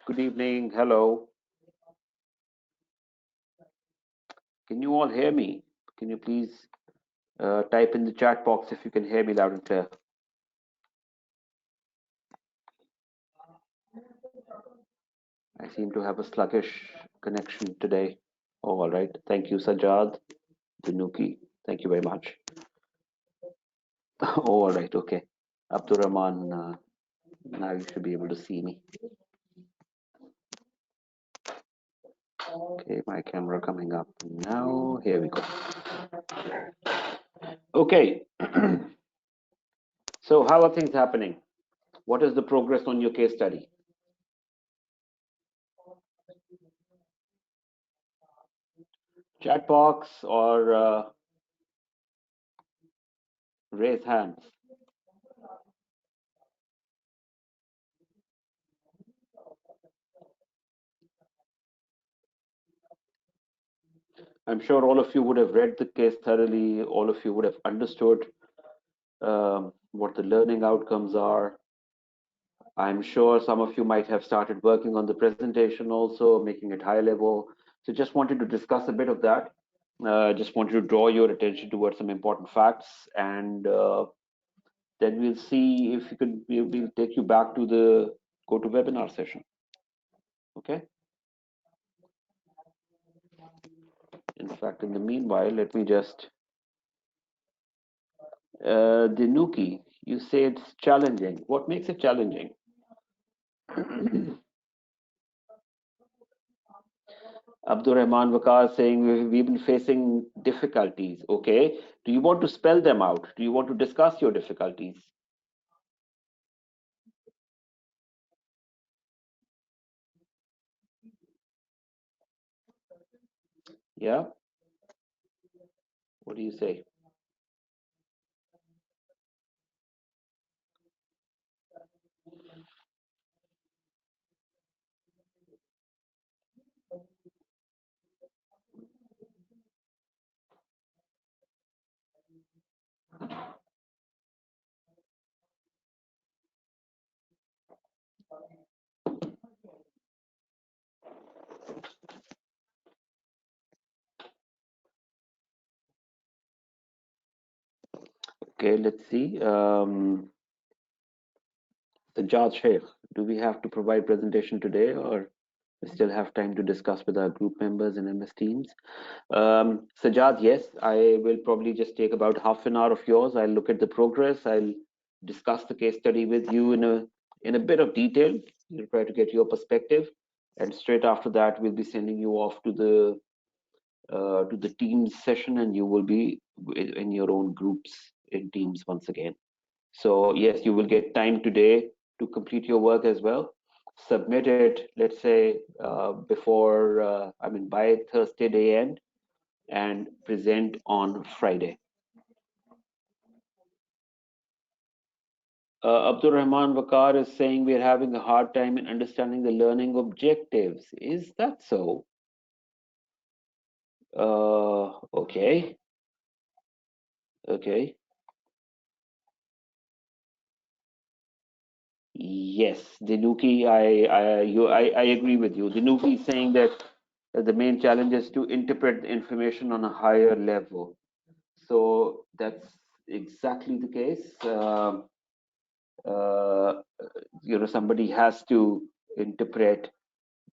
Good evening. Hello. Can you all hear me? Can you please type in the chat box if you can hear me loud and clear? I seem to have a sluggish connection today. Oh, all right. Thank you, Sajad, Dinuki. Thank you very much. Oh, all right. Okay. Abdurrahman, now you should be able to see me. Okay, my camera coming up now. Here we go. Okay. So, how are things happening? What is the progress on your case study? Chat box or raise hands? I'm sure all of you would have read the case thoroughly. All of you would have understood what the learning outcomes are. I'm sure some of you might have started working on the presentation also, making it high level. So just wanted to discuss a bit of that. Just wanted to draw your attention towards some important facts, and then we'll see if you could. We'll take you back to the GoToWebinar session. Okay. In fact, in the meanwhile, let me just Dinuki, you say it's challenging. What makes it challenging? Abdurrahman Wakar saying we've been facing difficulties. Okay. Do you want to spell them out? Do you want to discuss your difficulties? Yeah. What do you say? Okay, let's see. Sajjad Sheikh, do we have to provide presentation today or we still have time to discuss with our group members and MS Teams? Sajjad, yes, I will probably just take about half an hour of yours. I'll look at the progress. I'll discuss the case study with you in a bit of detail. We'll try to get your perspective, and straight after that, we'll be sending you off to the Teams session, and you will be in your own groups in Teams once again. So yes, you will get time today to complete your work as well. Submit it, let's say, before, by Thursday day end, and present on Friday. Abdul Rahman Wakar is saying we're having a hard time in understanding the learning objectives. Is that so? Okay, okay. Yes, Dinuki, I agree with you. Dinuki is saying that the main challenge is to interpret the information on a higher level. So that's exactly the case. Somebody has to interpret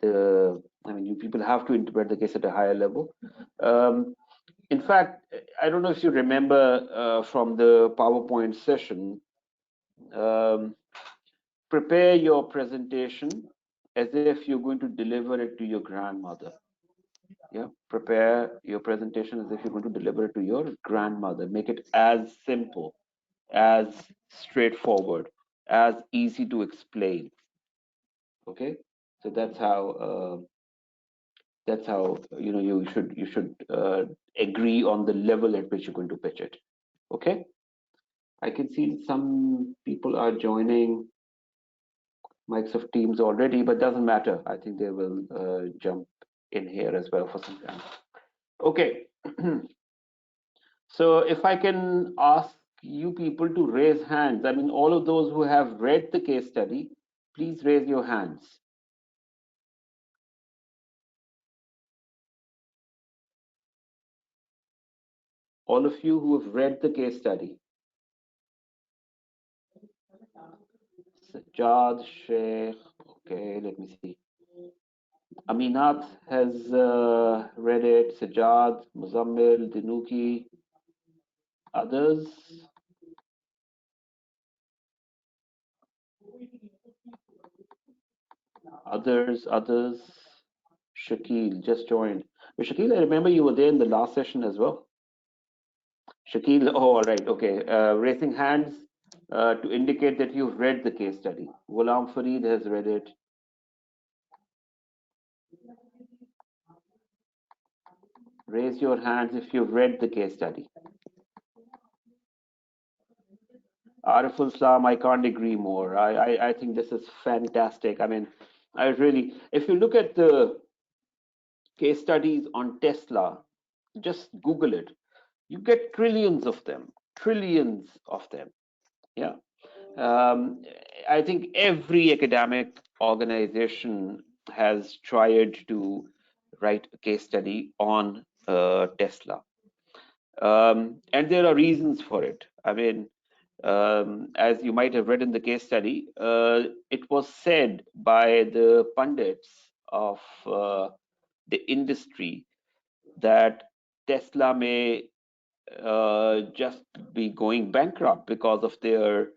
you people have to interpret the case at a higher level. In fact, I don't know if you remember from the PowerPoint session, um, prepare your presentation as if you're going to deliver it to your grandmother. Yeah, prepare your presentation as if you're going to deliver it to your grandmother. Make it as simple, as straightforward, as easy to explain. Okay, so that's how you should agree on the level at which you're going to pitch it. Okay, I can see some people are joining Microsoft Teams already, but doesn't matter. I think they will jump in here as well for some time. Okay. So if I can ask you people to raise hands, I mean, all of those who have read the case study, please raise your hands. All of you who have read the case study. Sajjad, Sheikh, okay, let me see. Aminat has read it, Sajjad, Muzammil, Dinuki, others. Others. Shakil just joined. But Shakil, I remember you were there in the last session as well. Shakil, oh, all right, okay. Raising hands to indicate that you've read the case study. Ghulam Fareed has read it. Raise your hands if you've read the case study. Ariful Islam, I can't agree more. I think this is fantastic. I mean, I really, if you look at the case studies on Tesla, just Google it. You get trillions of them, trillions of them. Yeah. Um, I think every academic organization has tried to write a case study on Tesla. And there are reasons for it. I mean, as you might have read in the case study, it was said by the pundits of the industry that Tesla may just be going bankrupt because of their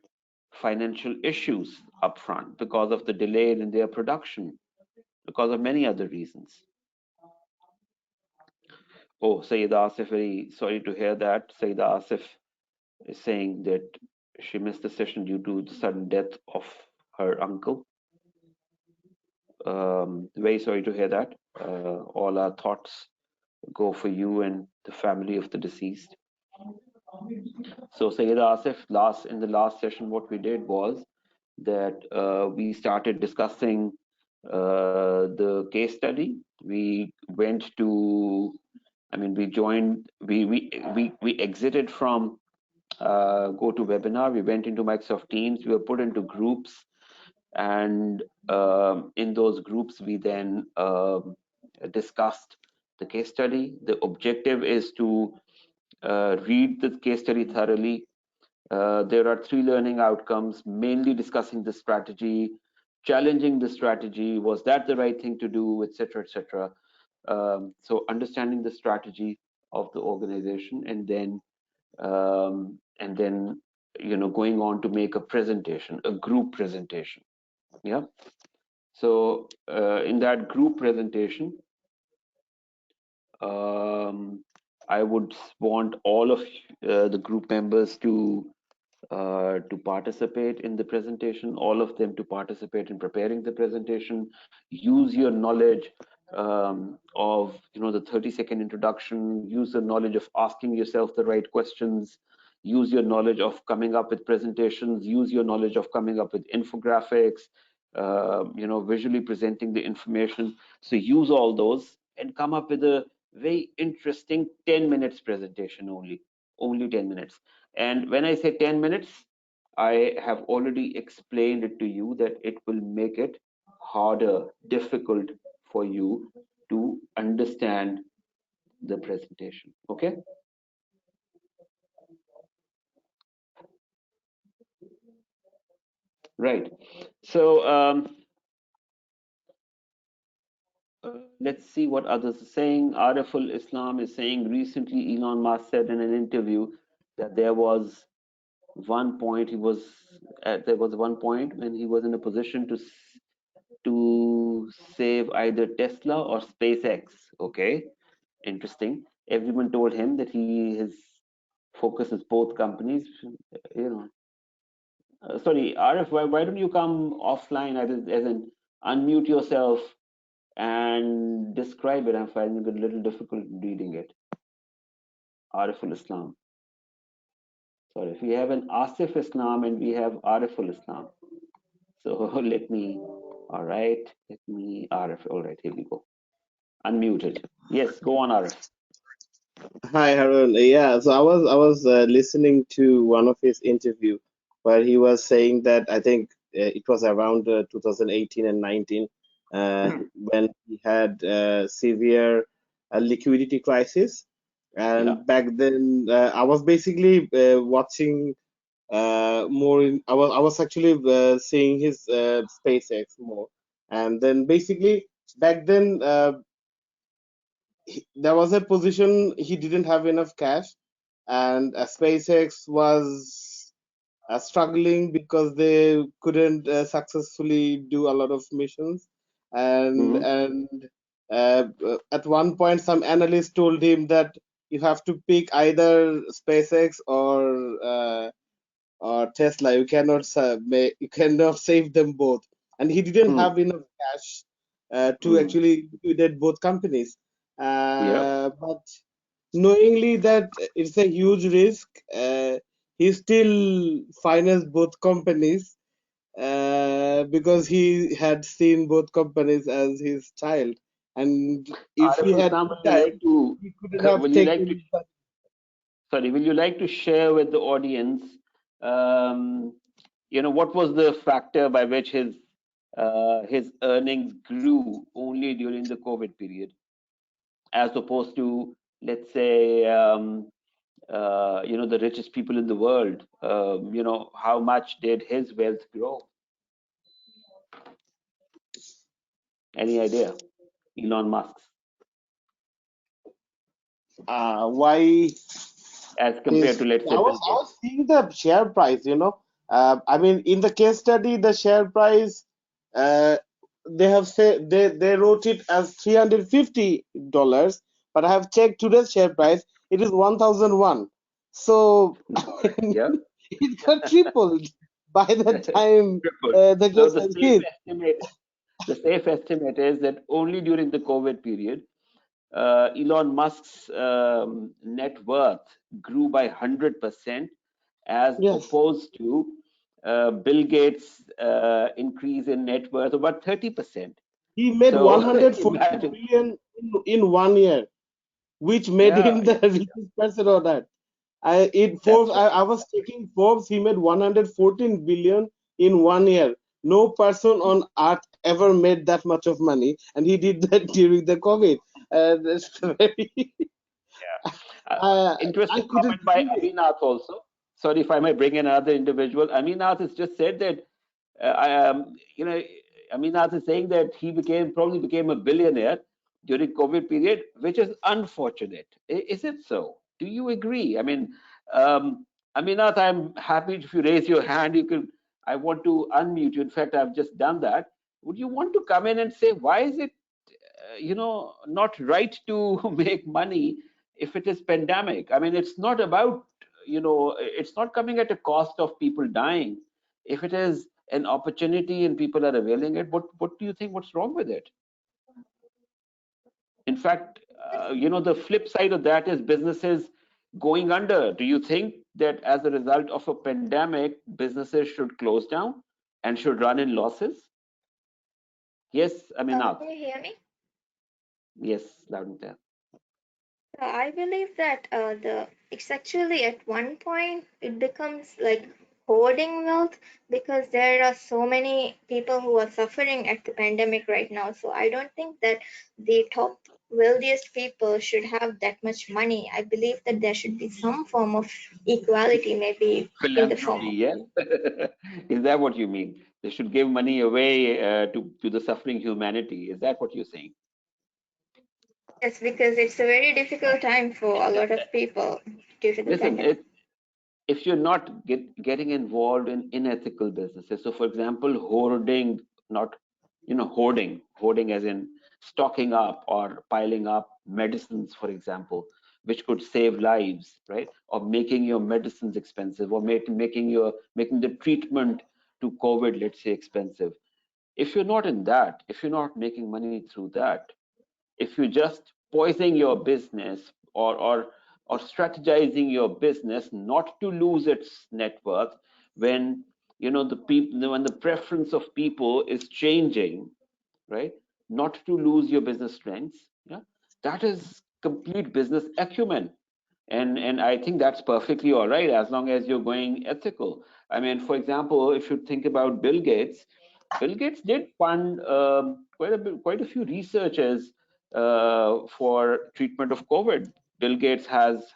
financial issues up front, because of the delay in their production, because of many other reasons. Oh, Sayyida Asif, very sorry to hear that. Sayyida Asif is saying that she missed the session due to the sudden death of her uncle. Very sorry to hear that. All our thoughts go for you and the family of the deceased. So Sayyida Asif, in the last session, what we did was that we started discussing the case study. We went to, I mean, we exited from GoToWebinar. We went into Microsoft Teams. We were put into groups, and in those groups, we then discussed the case study. The objective is to read the case study thoroughly. There are 3 learning outcomes, mainly discussing the strategy, challenging the strategy, was that the right thing to do, etc., etc. So understanding the strategy of the organization, and then going on to make a presentation, a group presentation. Yeah. So in that group presentation, I would want all of the group members to participate in the presentation, all of them to participate in preparing the presentation. Use your knowledge of the 30-second introduction. Use the knowledge of asking yourself the right questions. Use your knowledge of coming up with presentations. Use your knowledge of coming up with infographics. Visually presenting the information. So use all those and come up with a very interesting 10 minutes presentation only 10 minutes. And when I say 10 minutes, I have already explained it to you that it will make it harder, difficult for you to understand the presentation. Okay? Right. So let's see what others are saying. Ariful Islam is saying recently Elon Musk said in an interview that there was one point when he was in a position to save either Tesla or SpaceX. Okay, interesting. Everyone told him that his focus is both companies. You know, sorry, Arif, why don't you come offline as in unmute yourself and describe it? I'm finding it a little difficult reading it. Ariful Islam. Sorry, if we have an Asif Islam and we have Ariful Islam. So all right, Arif, all right, here we go. Unmuted. Yes, go on, Arif. Hi, Harun. Yeah, so I was listening to one of his interview where he was saying that I think it was around 2018 and 19 when he had severe liquidity crisis, And Yeah. back then, I was basically watching more. I was actually seeing his SpaceX more, and then basically back then there was a position he didn't have enough cash, and SpaceX was struggling because they couldn't successfully do a lot of missions, and Hmm. and at one point some analyst told him that you have to pick either SpaceX or Tesla. You cannot save them both, and he didn't Hmm. have enough cash to Hmm. actually liquidate both companies. Yeah. But knowingly that it's a huge risk, he still financed both companies because he had seen both companies as his child, and if he Ariful had Islam, would you retired, like to, he couldn't have will you like to, taken. sorry, will you like to share with the audience, um, what was the factor by which his earnings grew only during the COVID period, as opposed to, let's say, the richest people in the world? How much did his wealth grow? Any idea? Elon Musk's, Why as compared his? to, let's say, I Bill was Gates. seeing the share price. I mean, in the case study, the share price. Uh, they have said they wrote it as $350, but I have checked today's share price. It is 1,001. So Yeah. it got tripled by the time Tripled. the So case study hit. the safe estimate is that only during the COVID period, Elon Musk's net worth grew by 100%, as Yes, opposed to Bill Gates' increase in net worth about 30%. he made So 114 imagine, billion in 1 year, which made yeah, him the richest person on that. Forbes. that's right. I was checking Forbes. He made 114 billion in 1 year. No person on earth ever made that much of money, and he did that during the COVID. That's very. I Interesting couldn't comment by believe it. Aminath also. Sorry if I may bring in another individual. Aminath has just said that, Aminath is saying that he probably became a billionaire during COVID period, which is unfortunate. Is it so? Do you agree? I mean, um, Aminath, I'm happy if you raise your hand. I want to unmute you. In fact, I've just done that. Would you want to come in and say why is it not right to make money if it is pandemic? I mean, it's not about, it's not coming at a cost of people dying. If it is an opportunity and people are availing it, what do you think, what's wrong with it? In fact, the flip side of that is businesses going under. Do you think that as a result of a pandemic, businesses should close down and should run in losses? Yes, I mean, Can you hear me? yes, loud and clear. I believe that it's actually at one point it becomes like hoarding wealth because there are so many people who are suffering at the pandemic right now. So I don't think that the top wealthiest people should have that much money. I believe that there should be some form of equality, maybe in the form Philanthropy, of yes. Is that what you mean? They should give money away to the suffering humanity. Is that what you're saying? yes, because it's a very difficult time for a lot of people due to the Listen, pandemic. if you're not getting involved in unethical businesses, so for example, hoarding, not, hoarding as in stocking up or piling up medicines, for example, which could save lives, right? Or making your medicines expensive, or making the treatment to COVID, let's say, expensive. If you're not in that, if you're not making money through that, if you just poisoning your business, or strategizing your business not to lose its net worth, when the people, when the preference of people is changing, right? Not to lose your business strengths. Yeah, that is complete business acumen. And I think that's perfectly all right as long as you're going ethical. I mean, for example, if you think about Bill Gates did fund quite a few researchers for treatment of COVID. Bill Gates has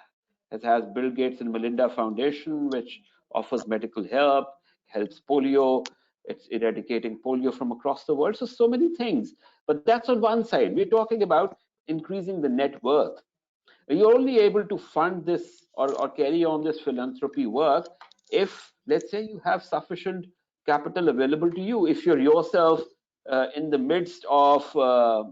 Bill Gates and Melinda Foundation, which offers medical help, helps polio, it's eradicating polio from across the world. So many things. But that's on one side. We're talking about increasing the net worth. You're only able to fund this or carry on this philanthropy work if, let's say, you have sufficient capital available to you. If you're yourself in the midst of a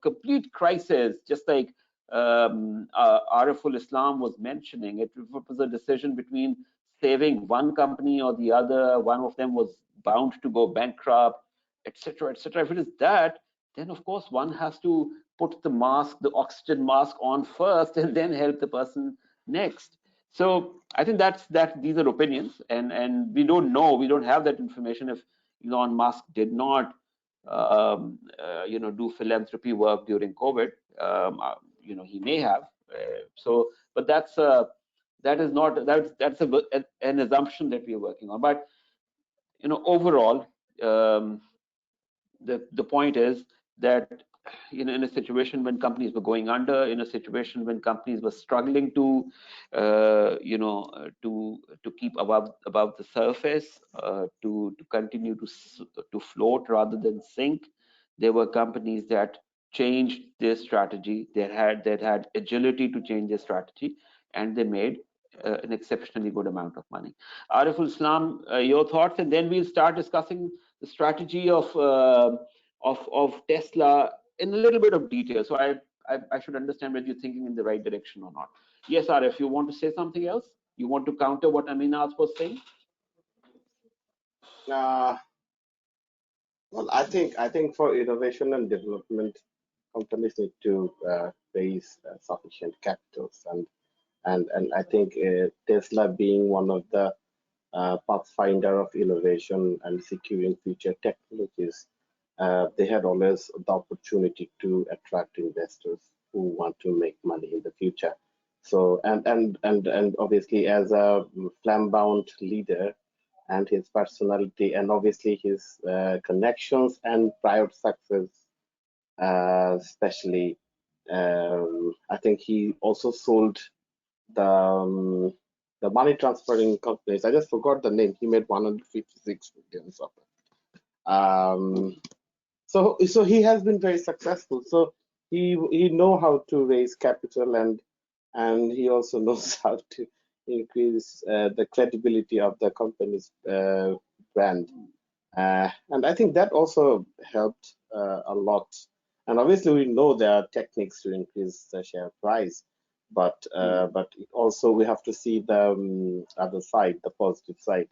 complete crisis, just like Ariful Islam was mentioning, it was a decision between saving one company or the other. One of them was bound to go bankrupt, etc., etc. If it is that, then of course one has to put the mask, the oxygen mask on first, and then help the person next. So I think that these are opinions, and we don't know, we don't have that information if Elon Musk did not do philanthropy work during COVID. He may have. But that's an assumption that we are working on. But overall, the point is that in a situation when companies were going under, in a situation when companies were struggling to keep above the surface, to continue to float rather than sink, there were companies that changed their strategy. They had agility to change their strategy, and they made an exceptionally good amount of money. Ariful Islam, your thoughts, and then we'll start discussing the strategy of Tesla in a little bit of detail. So I should understand whether you're thinking in the right direction or not. Yes, Arif, you want to say something else? You want to counter what Aminaz was saying? Well, I think for innovation and development, companies need to raise sufficient capitals, and I think Tesla being one of the pathfinder of innovation and securing future technologies, they had always the opportunity to attract investors who want to make money in the future. So and obviously, as a flamboyant leader, and his personality, and obviously his connections and prior success, especially, I think he also sold the money transferring companies. I just forgot the name. He made 156 million of it. So he has been very successful. So he know how to raise capital, and he also knows how to increase the credibility of the company's brand. And I think that also helped a lot. And obviously, we know there are techniques to increase the share price, but also we have to see the other side, the positive side,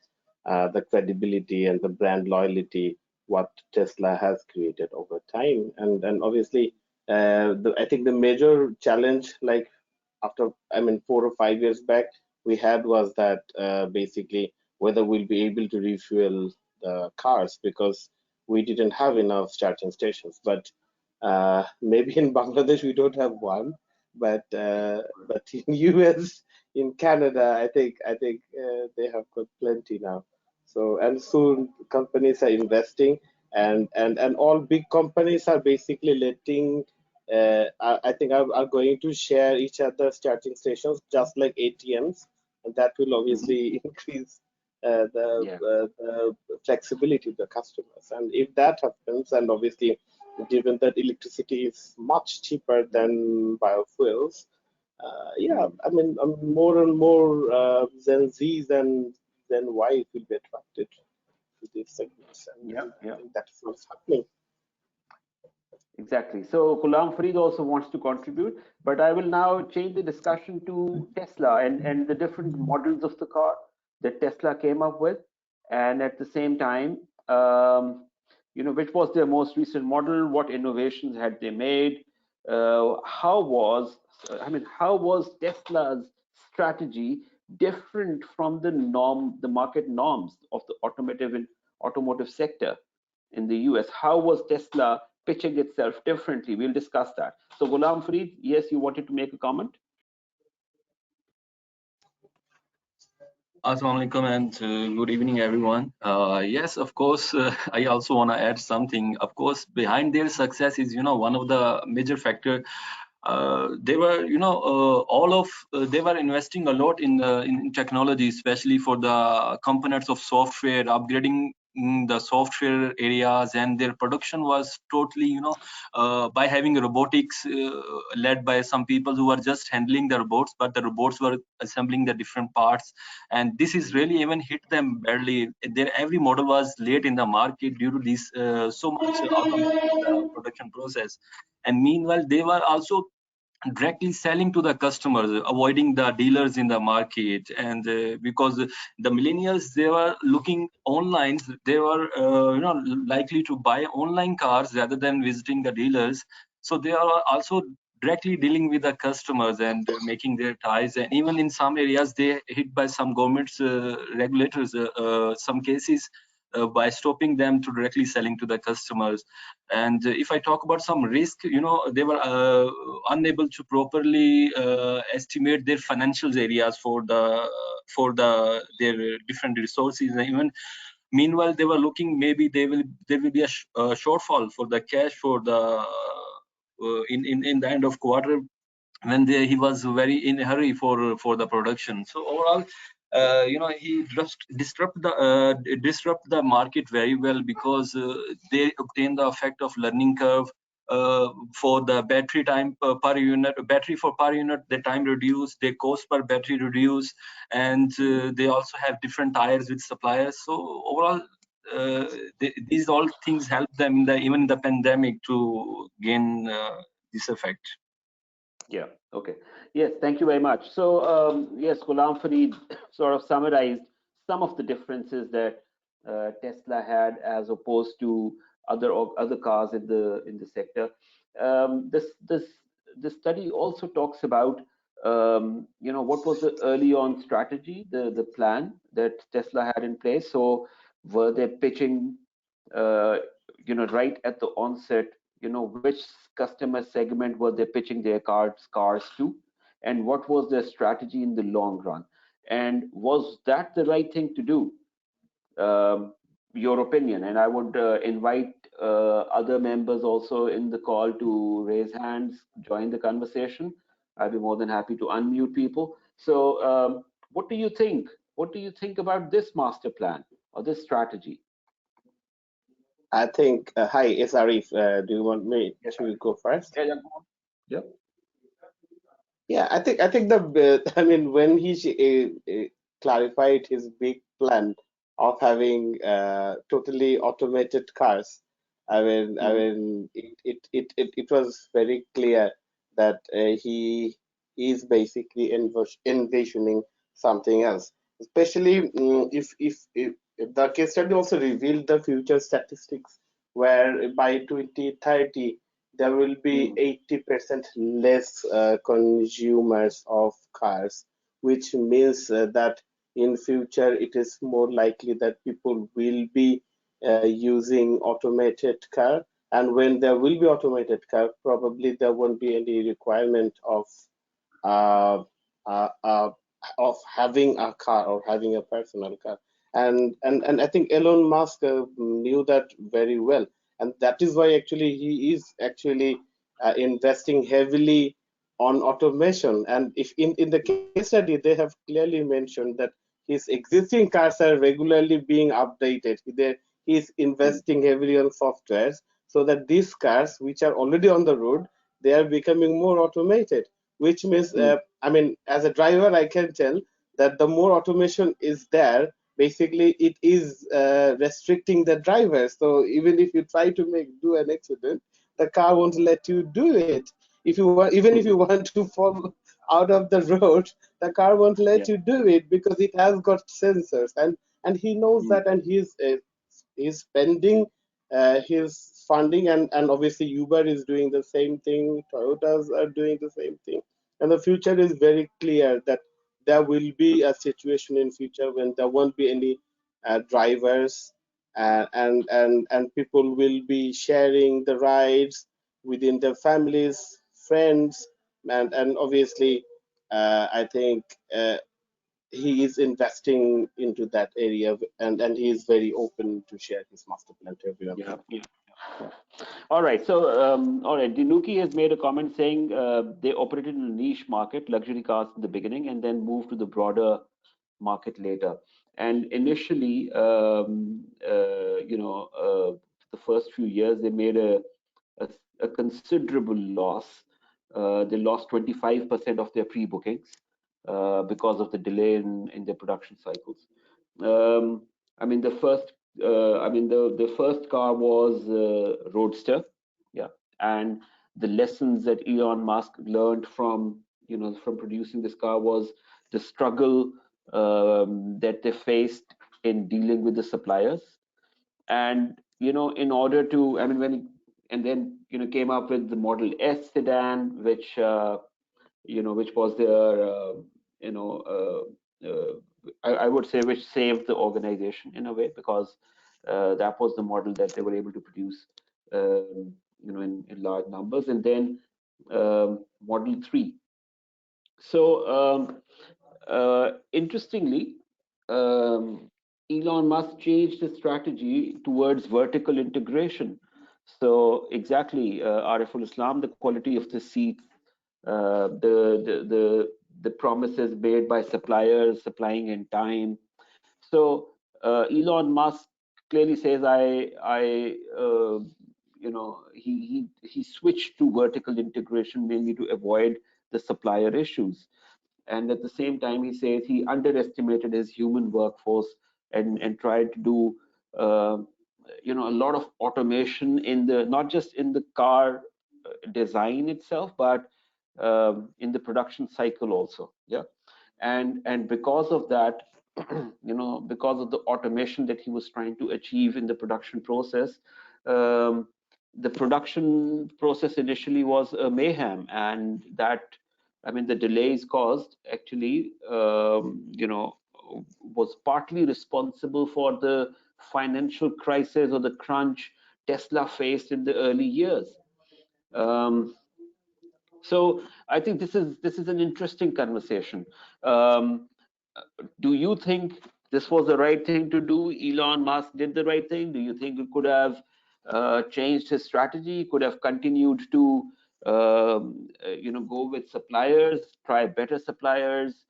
the credibility and the brand loyalty what Tesla has created over time. And obviously, I think the major challenge, like after 4 or 5 years back, we had was that basically whether we'll be able to refuel the cars, because we didn't have enough charging stations. But maybe in Bangladesh we don't have one, but in US, in Canada, I think they have got plenty now. So, and soon companies are investing, and all big companies are basically letting I think are going to share each other's charging stations, just like ATMs, and that will obviously increase the flexibility of the customers. And if that happens, and obviously given that electricity is much cheaper than biofuels, yeah, more and more Gen Zs and Gen Y will be attracted to these segments. And I think that's what's happening. Exactly. So Ghulam Farid also wants to contribute, but I will now change the discussion to Tesla and the different models of the car that Tesla came up with, and at the same time, which was their most recent model, what innovations had they made, how was Tesla's strategy different from the market norms of the automotive sector in the US? How was Tesla pitching itself differently? We'll discuss that. So Ghulam Farid, yes, you wanted to make a comment? Assalamu alaikum and good evening, everyone. Yes, of course, I also want to add something. Of course, behind their success is, one of the major factor they were, they were investing a lot in technology, especially for the components of software, upgrading the software areas, and their production was totally, by having robotics led by some people who were just handling the robots, but the robots were assembling the different parts, and this is really even hit them badly. Every model was late in the market due to this so much automation in the production process. And meanwhile, they were also directly selling to the customers, avoiding the dealers in the market. And because the millennials, they were looking online, they were likely to buy online cars rather than visiting the dealers. So they are also directly dealing with the customers and making their ties. And even in some areas, they hit by some governments regulators, some cases, by stopping them to directly selling to the customers. And if I talk about some risk, they were unable to properly estimate their financials areas for their different resources. And even meanwhile, they were looking, maybe there will be a shortfall for the cash for the in the end of quarter, when he was very in a hurry for the production. So overall, he disrupt the market very well, because they obtain the effect of learning curve. For the battery time per unit, battery for per unit, the time reduce, their cost per battery reduce, and they also have different tires with suppliers. So overall, these all things help them even in the pandemic to gain this effect. Yeah. Okay. Yes. Thank you very much. So yes, Ghulam Fareed sort of summarized some of the differences that Tesla had as opposed to other cars in the sector. This study also talks about what was the early on strategy, the plan that Tesla had in place. So were they pitching right at the onset, which customer segment were they pitching their cars to, and what was their strategy in the long run, and was that the right thing to do? Your opinion, and I would invite other members also in the call to raise hands, join the conversation. I'd be more than happy to unmute people. So what do you think? What do you think about this master plan or this strategy? I think, hi, it's Arif. Do you want me to go first? Yeah. Yeah, I think I mean, when he clarified his big plan of having totally automated cars, it was very clear that he is basically envisioning something else. Especially if the case study also revealed the future statistics, where by 2030 there will be 80% less consumers of cars, which means that in future it is more likely that people will be using automated car. And when there will be automated car, probably there won't be any requirement uh, uh, uh, of having a car or having a personal car. And I think Elon Musk knew that very well, and that is why actually he is actually investing heavily on automation. And if in the case study they have clearly mentioned that his existing cars are regularly being updated. He's investing heavily on softwares so that these cars, which are already on the road, they are becoming more automated. Which means, I mean, as a driver, I can tell that the more automation is there, basically it is restricting the driver. So even if you try to do an accident, the car won't let you do it. If you want, even if you want to fall out of the road, the car won't let you do it because it has got sensors, and he knows that, and he's spending his funding, and obviously Uber is doing the same thing, Toyotas are doing the same thing, and the future is very clear that there will be a situation in future when there won't be any drivers, and people will be sharing the rides within their families, friends, and obviously I think he is investing into that area, and he is very open to share his master plan to everyone. Yeah. All right. So, all right. Dinuki has made a comment saying they operated in a niche market, luxury cars in the beginning, and then moved to the broader market later. And initially, the first few years, they made a, a considerable loss. They lost 25% of their pre-bookings because of the delay in their production cycles. Um, I mean, the first car was Roadster, yeah, and the lessons that Elon Musk learned from from producing this car was the struggle that they faced in dealing with the suppliers, and in order to, I mean, and then came up with the Model S sedan, which was their you know I would say which saved the organization in a way, because that was the model that they were able to produce in large numbers. And then Model 3. So interestingly, um, Elon Musk changed his strategy towards vertical integration. So exactly, Ariful Islam, the quality of the seats, the promises made by suppliers, supplying in time. So Elon Musk clearly says, he switched to vertical integration mainly to avoid the supplier issues. And at the same time, he says he underestimated his human workforce and tried to do uh, a lot of automation in the, not just in the car design itself, but in the production cycle also. Yeah. And because of that, because of the automation that he was trying to achieve in the production process, um, the production process initially was a mayhem, and that, I mean, the delays caused actually was partly responsible for the financial crisis or the crunch Tesla faced in the early years. um, so I think this is an interesting conversation. um, do you think this was the right thing to do? Elon Musk did the right thing? Do you think he could have changed his strategy? Could have continued to go with suppliers, try better suppliers,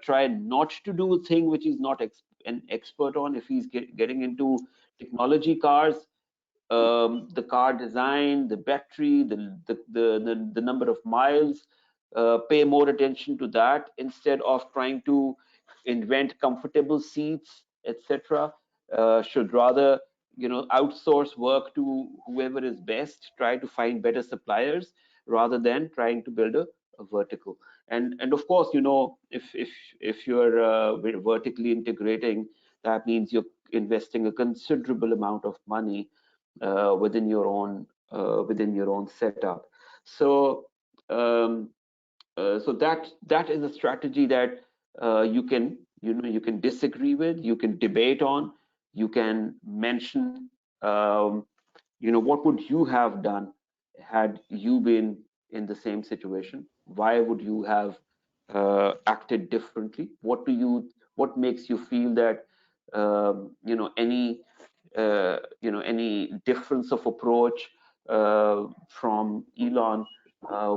try not to do a thing which he's not an expert on? If he's getting into technology cars, the car design, the battery, the number of miles, pay more attention to that instead of trying to invent comfortable seats, etc. Should rather outsource work to whoever is best, try to find better suppliers rather than trying to build a vertical. And of course, if you're vertically integrating, that means you're investing a considerable amount of money within your own setup. So that is a strategy that you can disagree with, you can debate on, you can mention what would you have done had you been in the same situation. Why would you have acted differently? What makes you feel that any difference of approach from Elon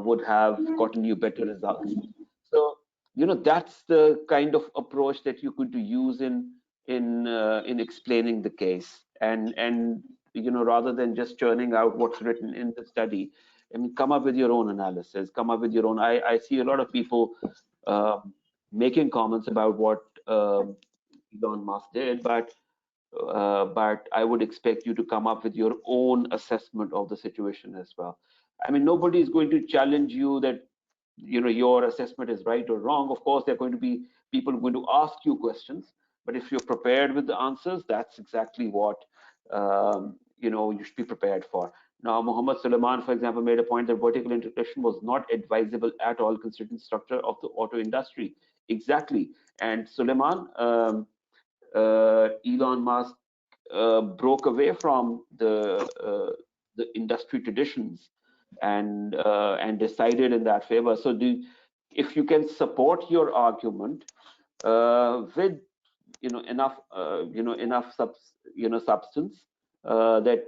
would have gotten you better results? So that's the kind of approach that you could use in explaining the case, and rather than just churning out what's written in the study. I mean, come up with your own analysis, come up with your own. I see a lot of people making comments about what Elon Musk did, but I would expect you to come up with your own assessment of the situation as well. I mean, nobody is going to challenge you that your assessment is right or wrong. Of course, there are going to be people going to ask you questions, but if you're prepared with the answers, that's exactly what you should be prepared for. Now, Mohammed Suleiman, for example, made a point that vertical integration was not advisable at all considering the structure of the auto industry. Exactly. And Suleiman, Elon Musk broke away from the industry traditions and decided in that favor. So if you can support your argument with enough substance, that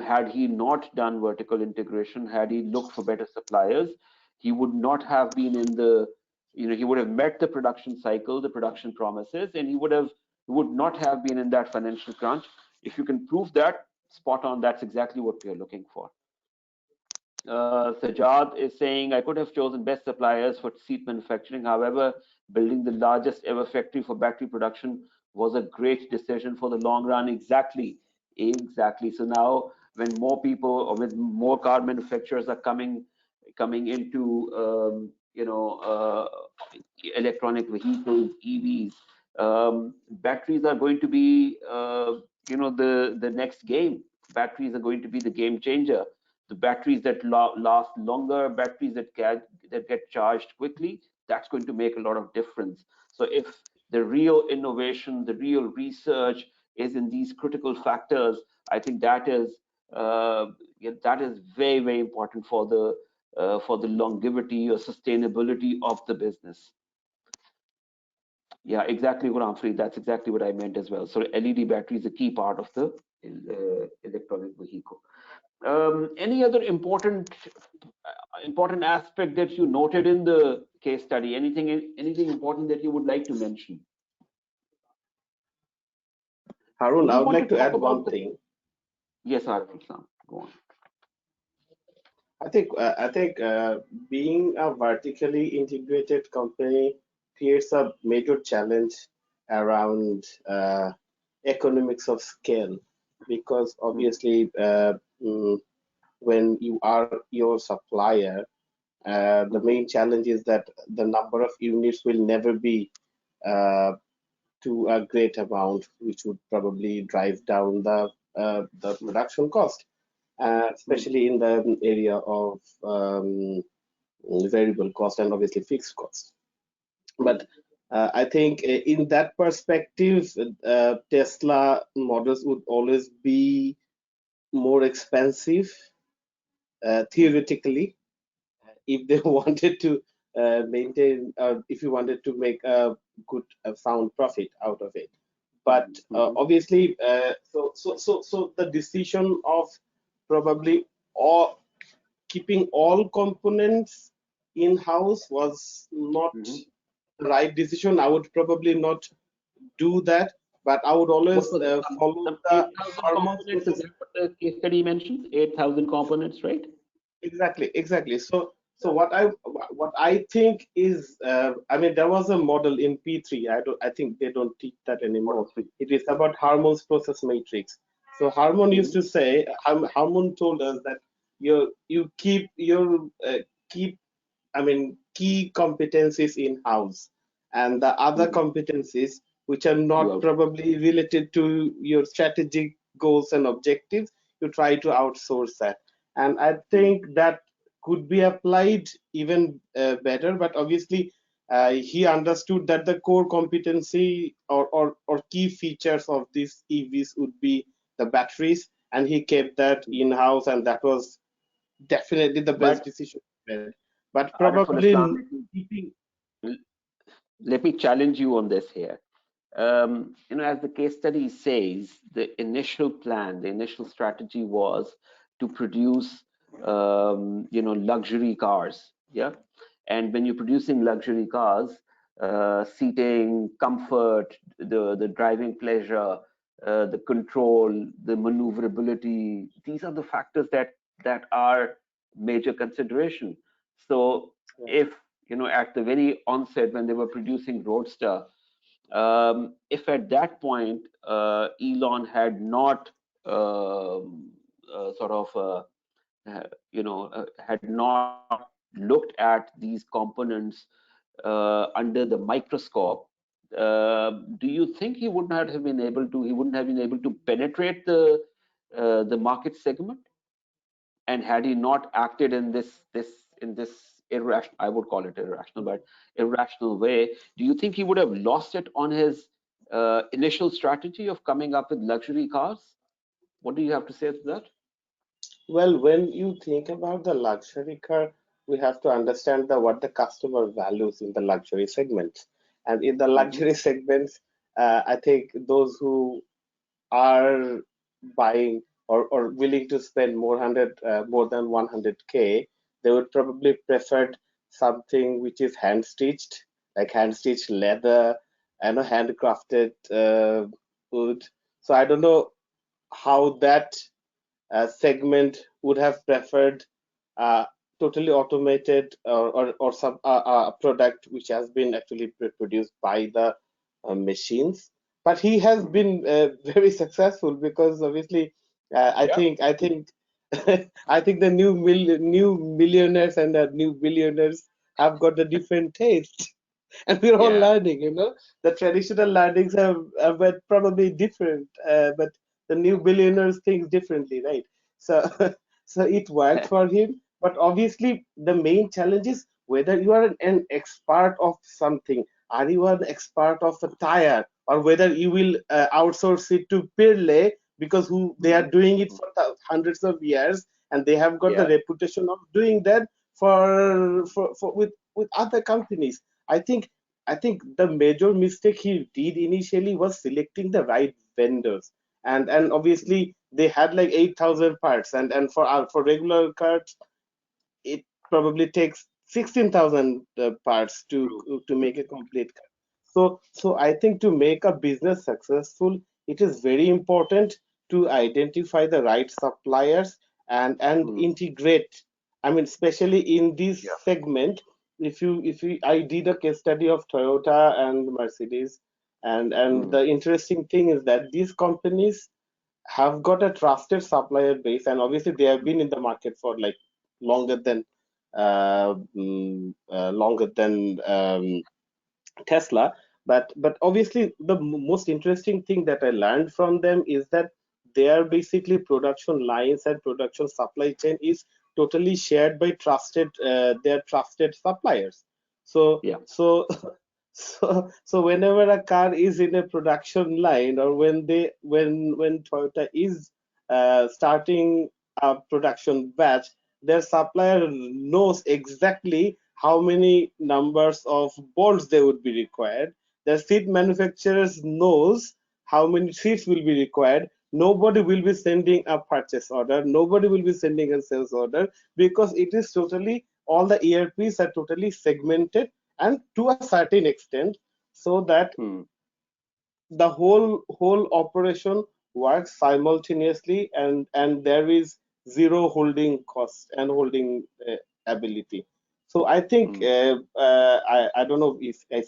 had he not done vertical integration, had he looked for better suppliers, he would not have been in the he would have met the production cycle, the production promises, and he would not have been in that financial crunch. If you can prove that, spot on, that's exactly what we are looking for. Sajad is saying, I could have chosen best suppliers for seat manufacturing. However, building the largest ever factory for battery production was a great decision for the long run. Exactly. So now, when more people or with more car manufacturers are coming into electronic vehicles, EVs, batteries are going to be the next game. Batteries are going to be the game changer. The batteries that last longer, batteries that get charged quickly, that's going to make a lot of difference. So if the real innovation, the real research is in these critical factors, I think that is very, very important for the longevity or sustainability of the business. Yeah, exactly, Ghulam Farid. That's exactly what I meant as well. So LED battery is a key part of the electronic vehicle. Any other important aspect that you noted in the case study? Anything important that you would like to mention? Harun, I would like to add one thing. Yes, Arif Islam, go on. I think being a vertically integrated company creates a major challenge around economics of scale, because obviously when you are your supplier, the main challenge is that the number of units will never be to a great amount, which would probably drive down the production cost, especially in the area of variable cost and obviously fixed cost. But I think in that perspective, Tesla models would always be more expensive theoretically, if they wanted to maintain, if you wanted to make a good sound profit out of it. But obviously, so the decision of probably keeping all components in house was not the right decision. I would probably not do that, but I would always follow the Harman's process. The case study mentions 8,000 components, right? Exactly. So what I think is, I mean, there was a model in P3. I think they don't teach that anymore. It is about Harman's process matrix. So Harman used to say, Harman told us that you keep your key competencies in house, and the other competencies which are not probably related to your strategic goals and objectives, you try to outsource that. And I think that could be applied even better, but obviously he understood that the core competency or key features of these EVs would be the batteries, and he kept that in house, and that was definitely the best decision. But probably let me challenge you on this here. As the case study says, the initial plan, the initial strategy was to produce, luxury cars. Yeah. And when you're producing luxury cars, seating, comfort, the driving pleasure, the control, the maneuverability, these are the factors that are major consideration. So if, at the very onset when they were producing Roadster, if at that point Elon had not had not looked at these components under the microscope, do you think he would not have been able to? He wouldn't have been able to penetrate the market segment? And had he not acted in this irrational, I would call it irrational, but irrational way, do you think he would have lost it on his initial strategy of coming up with luxury cars? What do you have to say to that? Well, when you think about the luxury car, we have to understand what the customer values in the luxury segments. And in the luxury segments, I think those who are buying or willing to spend more than 100K, they would probably prefer something which is hand stitched, like hand stitched leather and a handcrafted wood. So I don't know how that segment would have preferred uh, totally automated or some product which has been actually produced by the machines. But he has been very successful because obviously Yeah. I think I think the new millionaires and the new billionaires have got a different taste. And we're all Yeah. learning, the traditional learnings have been probably different, but the new billionaires think differently, right? So so it worked for him, but obviously the main challenge is whether you are an expert of something, are you an expert of a tire, or whether you will outsource it to Pirle, because who they are doing it for hundreds of years, and they have got the Yeah. reputation of doing that for with other companies. I think I think the major mistake he did initially was selecting the right vendors, and obviously they had like 8,000 parts, and for regular cars it probably takes 16,000 parts True. to make a complete car. So I think to make a business successful, it is very important to identify the right suppliers and Hmm. integrate. I mean, especially in this Yeah. segment, if you I did a case study of Toyota and Mercedes, and Hmm. the interesting thing is that these companies have got a trusted supplier base, and obviously they have been in the market for like longer than longer than Tesla. But obviously the most interesting thing that I learned from them is that their basically production lines and production supply chain is totally shared by trusted their trusted suppliers. So Yeah. so so whenever a car is in a production line, or when Toyota is starting a production batch, their supplier knows exactly how many numbers of bolts they would be required. The seat manufacturers knows how many seats will be required. Nobody will be sending a purchase order. Nobody will be sending a sales order, because it is totally, all the ERPs are totally segmented and to a certain extent, so that Hmm. the whole operation works simultaneously, and there is zero holding cost and holding ability. So I think Hmm. I don't know if I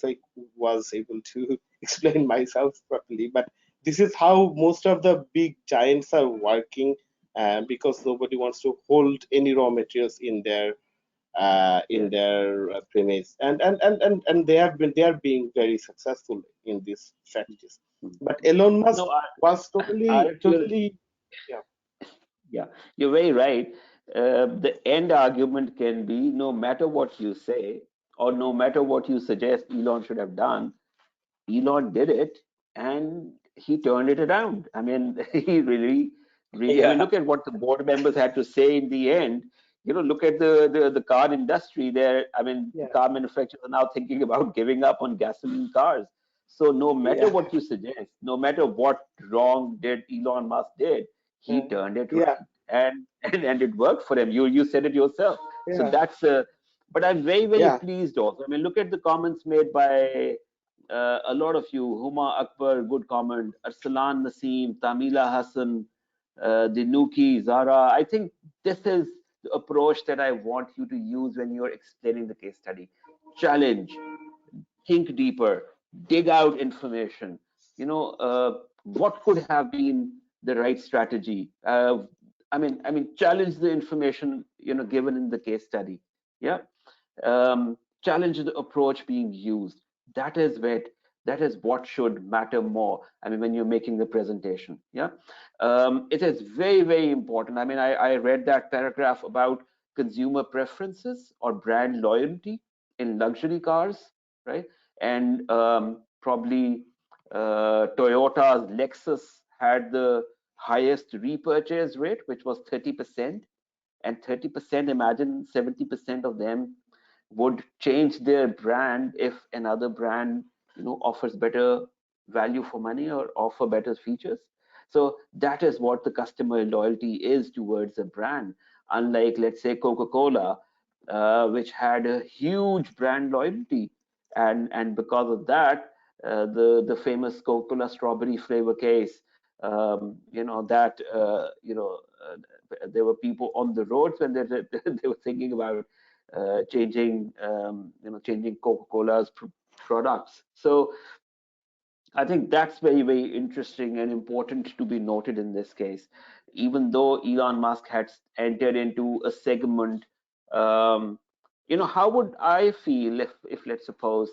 was able to explain myself properly, but this is how most of the big giants are working, because nobody wants to hold any raw materials in Yes. their premise, and they are being very successful in these strategies. Hmm. But Elon Musk No, was you're, totally, yeah. yeah, you're very right. The end argument can be no matter what you say or no matter what you suggest Elon should have done, Elon did it and he turned it around. I mean, he really, I mean, Yeah, look at what the board members had to say in the end. Look at the car industry there. I mean, the yeah, car manufacturers are now thinking about giving up on gasoline cars. So no matter yeah, what you suggest, no matter what wrong did Elon Musk did, he uh, turned it yeah, right. And it worked for him. You said it yourself. So yeah, that's but I'm very yeah, pleased also. I mean, look at the comments made by a lot of you, Huma Akbar, good comment, Arsalan Naseem, Tamila Hassan, Dinuki, Zara. I think this is the approach that I want you to use when you're explaining the case study. Challenge, think deeper, dig out information. What could have been the right strategy? Challenge the information given in the case study. Yeah, challenge the approach being used. That is what should matter more. I mean, when you're making the presentation, yeah, it is very important. I mean, I read that paragraph about consumer preferences or brand loyalty in luxury cars, right? And probably Toyota's Lexus had the highest repurchase rate, which was 30%. And 30%, imagine 70% of them would change their brand if another brand offers better value for money or offer better features. So that is what the customer loyalty is towards a brand. Unlike, let's say, Coca-Cola, which had a huge brand loyalty, and because of that, the famous Coca-Cola strawberry flavor case, that there were people on the roads when they were thinking about changing Coca-Cola's products. So I think that's very, very interesting and important to be noted in this case. Even though Elon Musk had entered into a segment, um, how would I feel if let's suppose,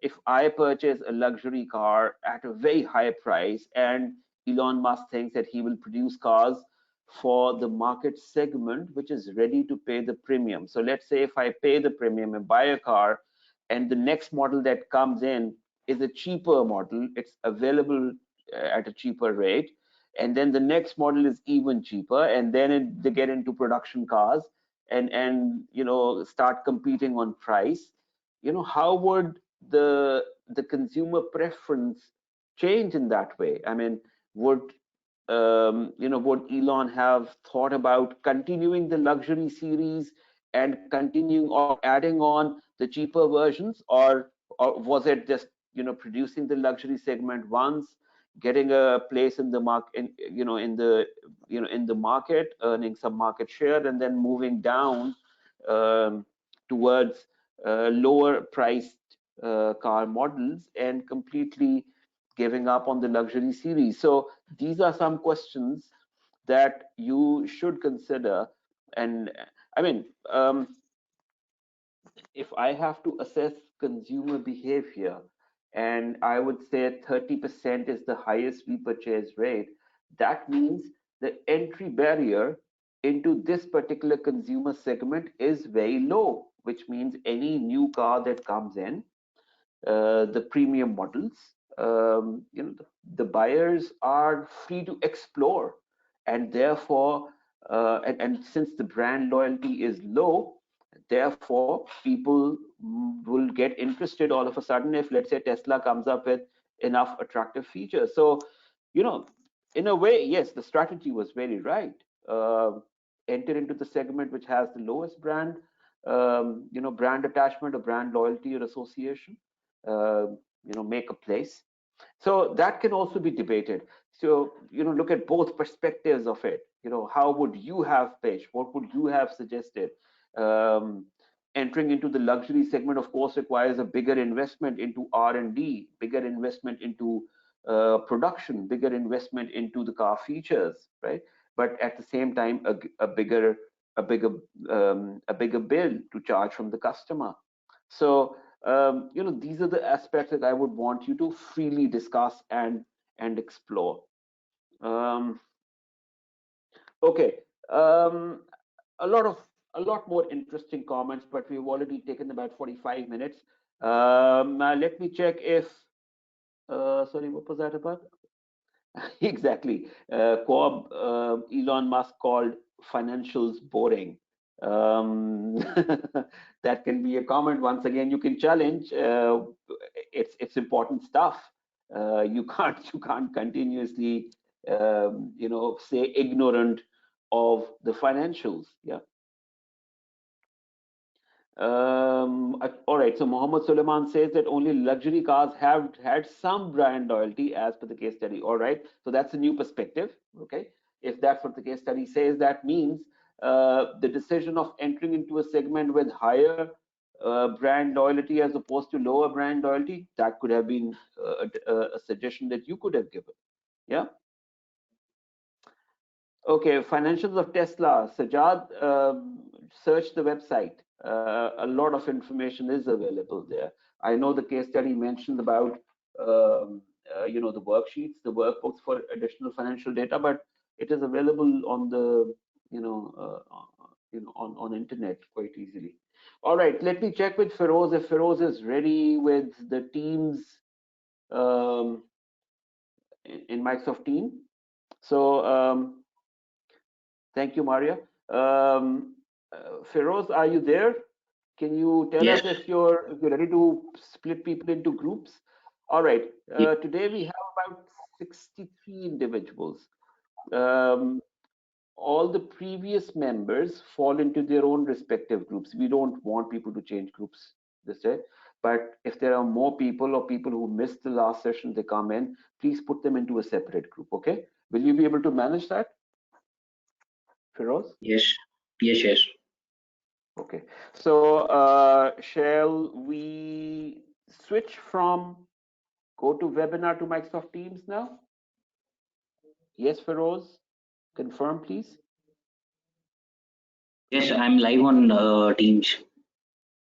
if I purchase a luxury car at a very high price and Elon Musk thinks that he will produce cars for the market segment which is ready to pay the premium. So let's say if I pay the premium and buy a car, and the next model that comes in is a cheaper model, it's available at a cheaper rate, and then the next model is even cheaper, and then they get into production cars and start competing on price. How would the consumer preference change in that way? I mean, would would Elon have thought about continuing the luxury series and continuing or adding on the cheaper versions, or was it just producing the luxury segment once, getting a place in the market, in the market, earning some market share, and then moving down towards lower priced car models and completely giving up on the luxury series? So these are some questions that you should consider. And I mean, if I have to assess consumer behavior, and I would say 30% is the highest repurchase rate, that means the entry barrier into this particular consumer segment is very low, which means any new car that comes in, the premium models, the buyers are free to explore, and therefore, and since the brand loyalty is low, therefore people will get interested all of a sudden if, let's say, Tesla comes up with enough attractive features. So, in a way, yes, the strategy was very right. Enter into the segment which has the lowest brand attachment or brand loyalty or association, uh, make a place. So that can also be debated. So look at both perspectives of it. How would you have pitched? What would you have suggested? um, Entering into the luxury segment, of course, requires a bigger investment into R&D, bigger investment into production, bigger investment into the car features, right? But at the same time, a bigger a bigger a bigger bill to charge from the customer. So these are the aspects that I would want you to freely discuss and explore. Um, okay, a lot of a lot more interesting comments, but we've already taken about 45 minutes. Let me check if sorry, what was that about? Exactly. Elon Musk called financials boring. Um, that can be a comment. Once again, you can challenge. It's important stuff. You can't continuously say ignorant of the financials. Yeah. All right, so Mohammed Suleiman says that only luxury cars have had some brand loyalty as per the case study. All right, so that's a new perspective. Okay, if that's what the case study says, that means the decision of entering into a segment with higher brand loyalty as opposed to lower brand loyalty, that could have been a suggestion that you could have given. Yeah. Okay, financials of Tesla. Sajad, search the website. A lot of information is available there. I know the case study mentioned about the worksheets, the workbooks for additional financial data, but it is available on the on internet quite easily. All right, let me check with Feroz if Feroz is ready with the Teams um, in Microsoft Teams. So. Thank you, Maria. Feroz, are you there? Can you tell us if you're ready to split people into groups? All right. Today we have about 63 individuals. All the previous members fall into their own respective groups. We don't want people to change groups this day. But if there are more people or people who missed the last session, they come in, please put them into a separate group, okay? Will you be able to manage that, Feroz? Yes, yes, yes. Okay. So shall we switch from GoToWebinar to Microsoft Teams now? Yes, Feroz? Confirm, please. Yes, I'm live on Teams.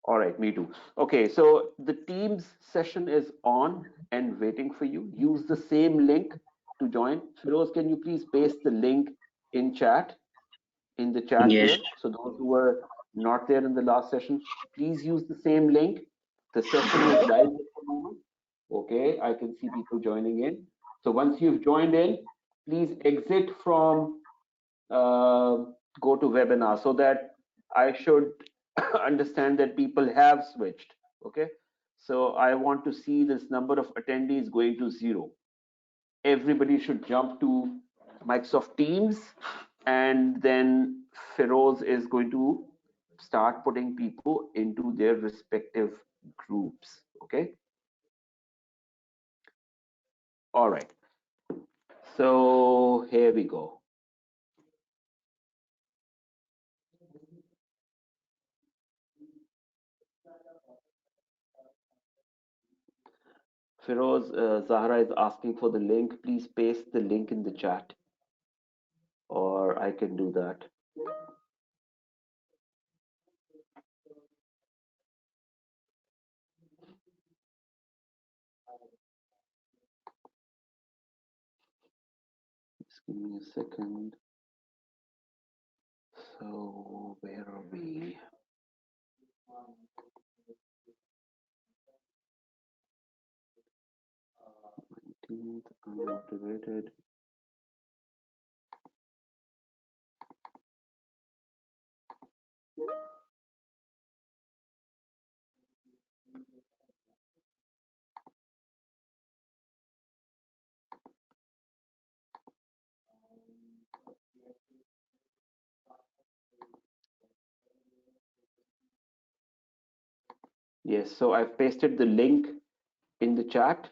All right, me too. Okay, so the Teams session is on and waiting for you. Use the same link to join. Feroz, can you please paste the link in chat, in the chat Yes, here? So those who were not there in the last session, please use the same link. The session is live at the moment. Okay, I can see people joining in. So once you've joined in, please exit from GoToWebinar so that I should understand that people have switched. Okay, so I want to see this number of attendees going to 0. Everybody should jump to Microsoft Teams, and then Feroz is going to start putting people into their respective groups. Okay, all right, so here we go. Feroz, Zahra is asking for the link. Please paste the link in the chat, or I can do that. Just give me a second. So where are we? Unmotivated. Yes, so I've pasted the link in the chat.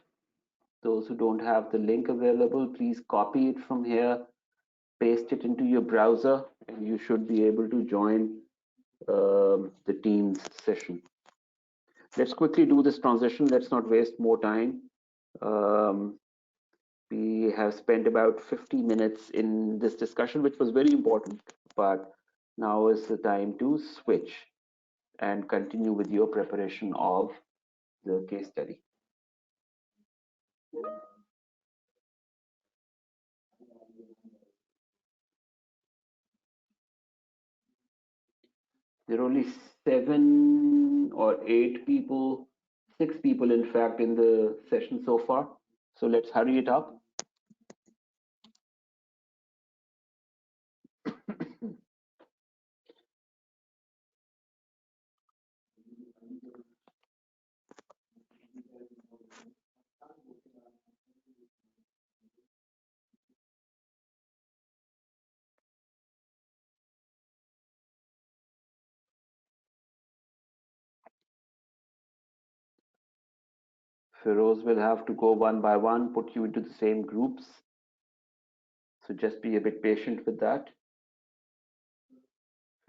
Those who don't have the link available, please copy it from here, paste it into your browser, and you should be able to join the Teams session. Let's quickly do this transition. Let's not waste more time. We have spent about 50 minutes in this discussion, which was very important, but now is the time to switch and continue with your preparation of the case study. There are only 7 or 8 people, 6 people in fact in the session so far. So let's hurry it up. Feroz will have to go one by one, put you into the same groups. So just be a bit patient with that.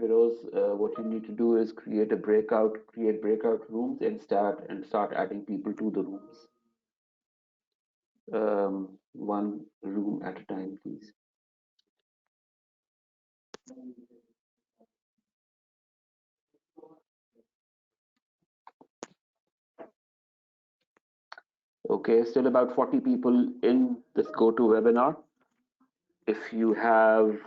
Feroz, what you need to do is create breakout rooms and start adding people to the rooms. One room at a time, please. Okay, still about 40 people in this GoToWebinar. If you have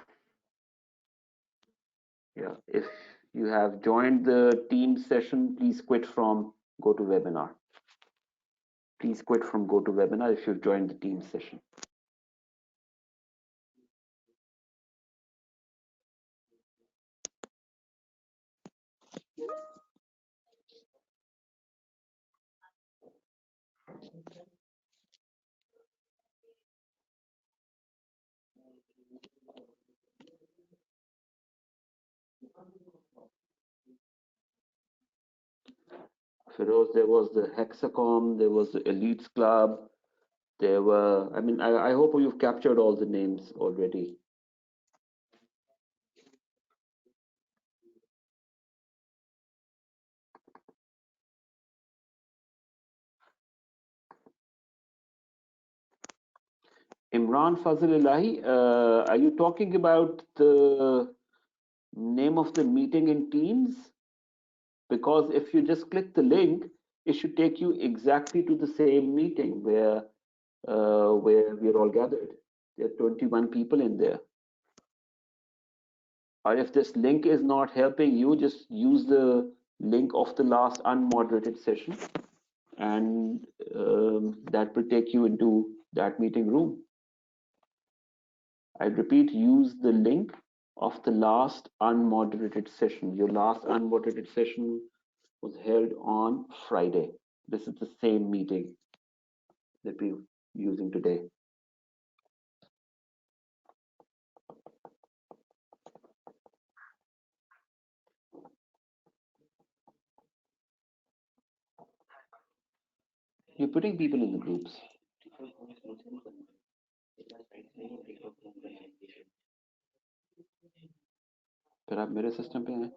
joined the Teams session, please quit from GoToWebinar. Please quit from GoToWebinar if you've joined the Teams session. Feroz, there was the Hexacom, there was the Elites Club, there were, I mean, I hope you've captured all the names already. Imran Fazil Ilahi, are you talking about the name of the meeting in Teams? Because if you just click the link, it should take you exactly to the same meeting where we're all gathered. There are 21 people in there. Or if this link is not helping you, just use the link of the last unmoderated session, and that will take you into that meeting room. I repeat, use the link of the last unmoderated session. Your last unmoderated session was held on Friday. This is the same meeting that we're using today. You're putting people in the groups. फिर आप मेरे system पे हैं